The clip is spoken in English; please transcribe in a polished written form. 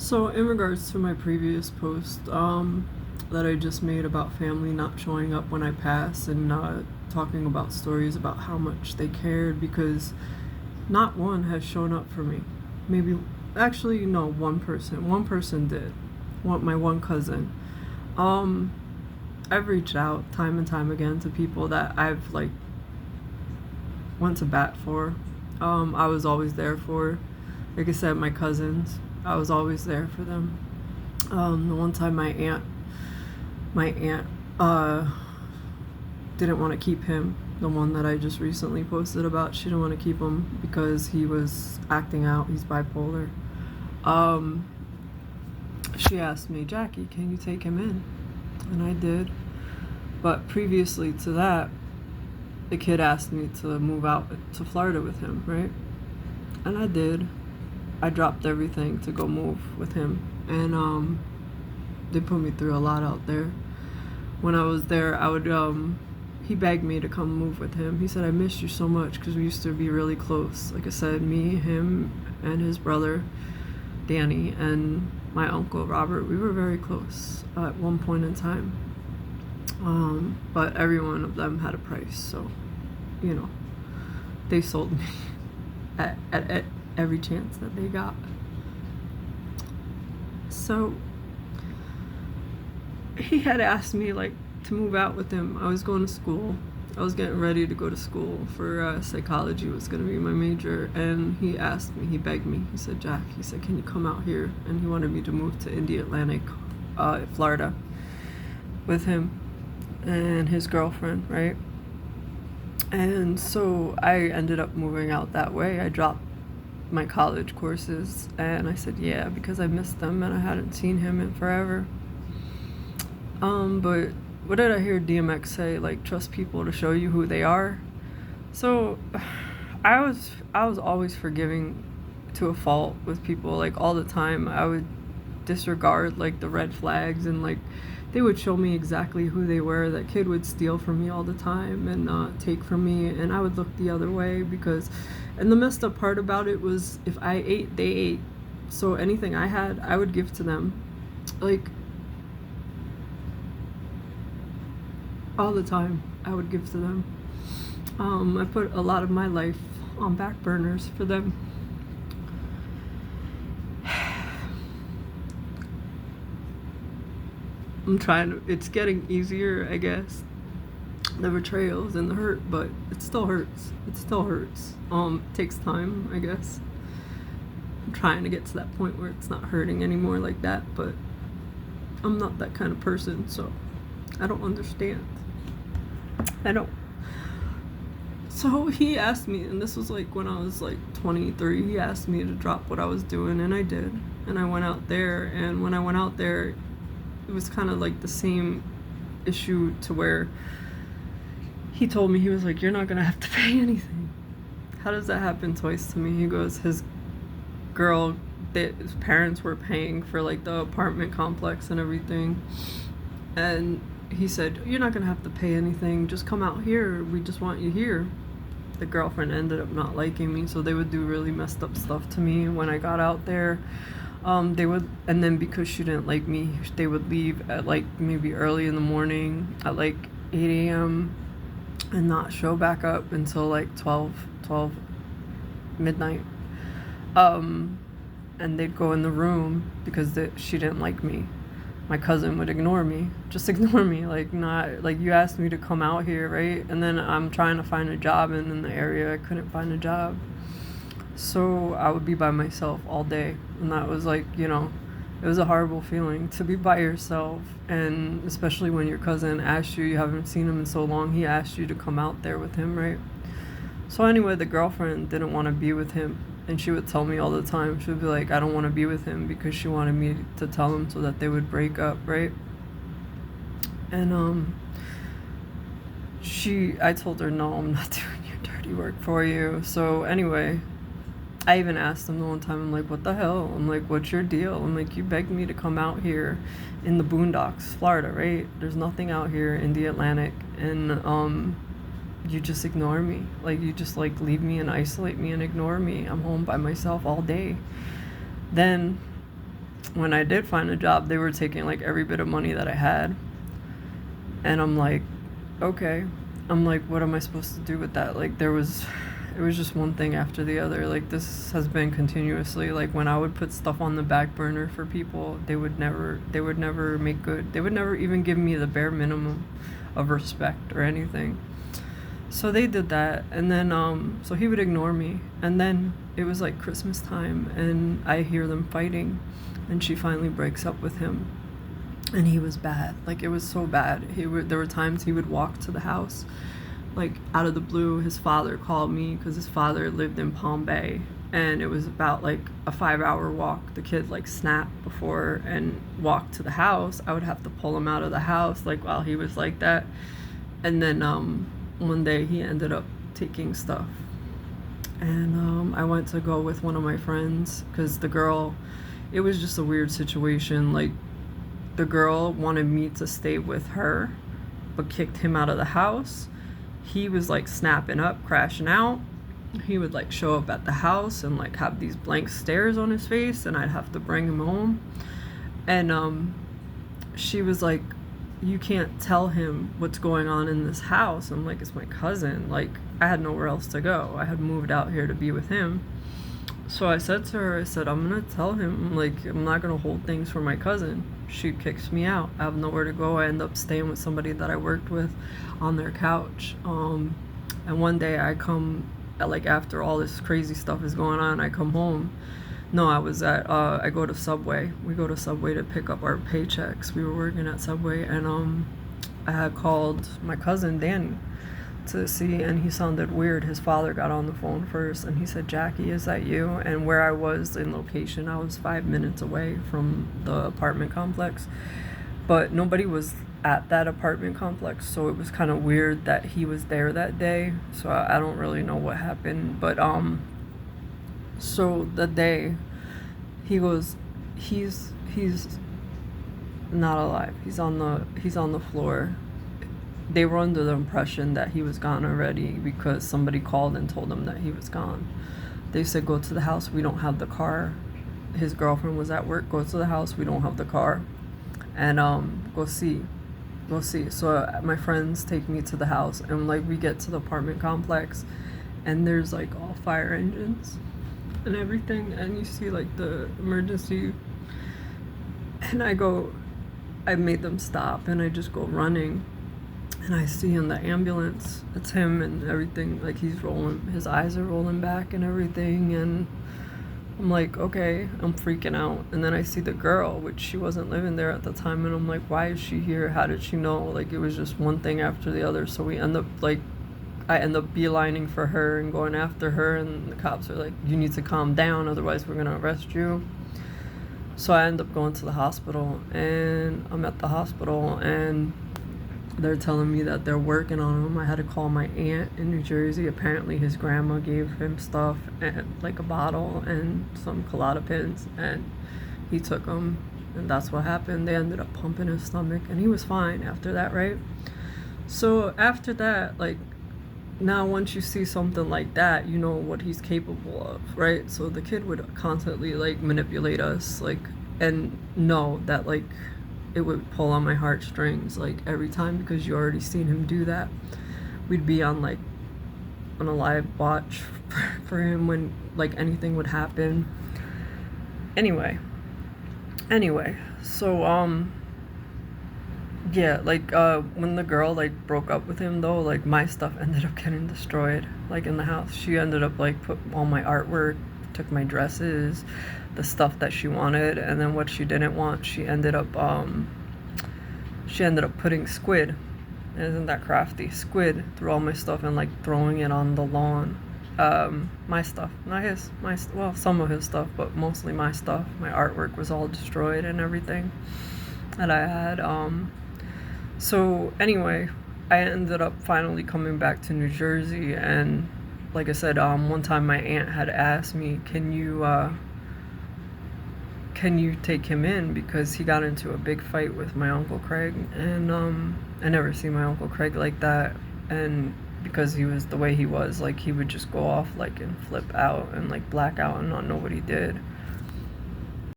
So, in regards to my previous post that I just made about family not showing up when I pass and talking about stories about how much they cared, because not one has shown up for me. Maybe, actually, no, one person. One person did. My one cousin. Um, I've reached out time and time again to people that I've went to bat for. I was always there for. Like I said, my cousins. I was always there for them. The one time my aunt uh, didn't want to keep him. The one that I just recently posted about, she didn't want to keep him because he was acting out. He's bipolar. Um, she asked me, Jackie, can you take him in? And I did. But previously to that, the kid asked me to move out to Florida with him, right? And I did. I dropped everything to go move with him. And they put me through a lot out there. When I was there, he begged me to come move with him. He said, I missed you so much because we used to be really close. Like I said, me, him, and his brother, Danny, and my uncle, Robert, we were very close at one point in time. But every one of them had a price, so, you know, they sold me at every chance that they got. So he had asked me to move out with him. I was going to school. I was getting ready to go to school for psychology was going to be my major, and he asked me, he begged me, he said, Jack, he said, can you come out here? And he wanted me to move to Indy Atlantic, Florida, with him and his girlfriend, right? And so I ended up moving out that way. I dropped my college courses and I said yeah, because I missed them and I hadn't seen him in forever. But what did I hear DMX say? Trust people to show you who they are. So I was always forgiving to a fault with people. All the time I would disregard the red flags, and they would show me exactly who they were. That kid would steal from me all the time and take from me, and I would look the other way because, and the messed up part about it was if I ate, they ate. So anything I had, I would give to them. All the time, I would give to them. I put a lot of my life on back burners for them. It's getting easier, I guess. The betrayals and the hurt, but it still hurts. It still hurts. It takes time, I guess. I'm trying to get to that point where it's not hurting anymore like that, but I'm not that kind of person, so I don't understand. I don't. So he asked me, and this was when I was 23, he asked me to drop what I was doing, and I did. And I went out there, and when I went out there, it was kind of the same issue to where he told me, he was you're not gonna have to pay anything. How does that happen twice to me? He goes, his parents were paying for the apartment complex and everything, and he said, you're not gonna have to pay anything, just come out here, we just want you here. The girlfriend ended up not liking me, so they would do really messed up stuff to me when I got out there. They would, and then because she didn't like me, they would leave at maybe early in the morning at 8 a.m. and not show back up until 12 midnight. And they'd go in the room because she didn't like me. My cousin would ignore me, just ignore me, you asked me to come out here, right? And then I'm trying to find a job in the area. I couldn't find a job. So I would be by myself all day. And that was it was a horrible feeling to be by yourself. And especially when your cousin asked you haven't seen him in so long, he asked you to come out there with him, right? So anyway, the girlfriend didn't want to be with him. And she would tell me all the time, she would be like, I don't want to be with him, because she wanted me to tell him so that they would break up, right? And I told her, no, I'm not doing your dirty work for you. So anyway, I even asked him the one time, I'm like, what the hell? I'm like, what's your deal? I'm like, you begged me to come out here in the boondocks, Florida, right? There's nothing out here in the Atlantic, and you just ignore me. You just leave me and isolate me and ignore me. I'm home by myself all day. Then when I did find a job, they were taking like every bit of money that I had. And I'm like, okay. I'm like, what am I supposed to do with that? Like, it was just one thing after the other. Like, this has been continuously. Like, when I would put stuff on the back burner for people, they would never make good. They would never even give me the bare minimum of respect or anything. So they did that, and then so he would ignore me, and then it was like Christmas time, and I hear them fighting, and she finally breaks up with him, and he was bad. Like, it was so bad. There were times he would walk to the house, like out of the blue. His father called me because his father lived in Palm Bay, and it was about like a 5-hour walk. The kid like snapped before and walked to the house. I would have to pull him out of the house like while he was like that, and then one day he ended up taking stuff, and I went to go with one of my friends because the girl, it was just a weird situation. Like, the girl wanted me to stay with her but kicked him out of the house. He was like snapping up, crashing out. He would like show up at the house and like have these blank stares on his face, and I'd have to bring him home. And she was like, you can't tell him what's going on in this house. I'm like, it's my cousin. Like, I had nowhere else to go. I had moved out here to be with him. So I said to her, I said, I'm gonna tell him, like, I'm not gonna hold things for my cousin. She kicks me out. I have nowhere to go. I end up staying with somebody that I worked with on their couch. And one day I come, like, after all this crazy stuff is going on, I come home. No, I was at, I go to Subway. We go to Subway to pick up our paychecks. We were working at Subway, and I had called my cousin, Danny, to see, and he sounded weird. His father got on the phone first, and he said, Jackie, is that you? And where I was in location, I was 5 minutes away from the apartment complex, but nobody was at that apartment complex, so it was kind of weird that he was there that day. So I don't really know what happened, but so the day he goes, he's not alive. He's on the floor. They were under the impression that he was gone already because somebody called and told them that he was gone. They said, go to the house, we don't have the car. His girlfriend was at work, go to the house, we don't have the car. And go see. So my friends take me to the house, and like we get to the apartment complex, and there's like all fire engines and everything, and you see like the emergency, and I made them stop, and I just go running, and I see in the ambulance it's him and everything, like he's rolling, his eyes are rolling back and everything, and I'm like, okay, I'm freaking out. And then I see the girl, which she wasn't living there at the time, and I'm like, why is she here? How did she know? Like, it was just one thing after the other. So I end up beelining for her and going after her, and the cops are like, you need to calm down, otherwise we're gonna arrest you. So I end up going to the hospital, and I'm at the hospital, and they're telling me that they're working on him. I had to call my aunt in New Jersey. Apparently his grandma gave him stuff, and like a bottle and some Klonopins, and he took them, and that's what happened. They ended up pumping his stomach, and he was fine after that, right? So after that, like, now once you see something like that, you know what he's capable of, right? So the kid would constantly like manipulate us, like, and know that like it would pull on my heartstrings like every time, because you already seen him do that. We'd be on a live watch for him when like anything would happen. Anyway, so yeah, like when the girl like broke up with him though, like my stuff ended up getting destroyed, like in the house. She ended up like put all my artwork, took my dresses, the stuff that she wanted, and then what she didn't want, she ended up putting squid, isn't that crafty, squid through all my stuff and like throwing it on the lawn. My stuff, not his, well, some of his stuff, but mostly my stuff. My artwork was all destroyed and everything that I had. So anyway, I ended up finally coming back to New Jersey, and like I said, one time my aunt had asked me, can you take him in, because he got into a big fight with my Uncle Craig, and I never seen my Uncle Craig like that, and because he was the way he was, like he would just go off like and flip out and like black out and not know what he did.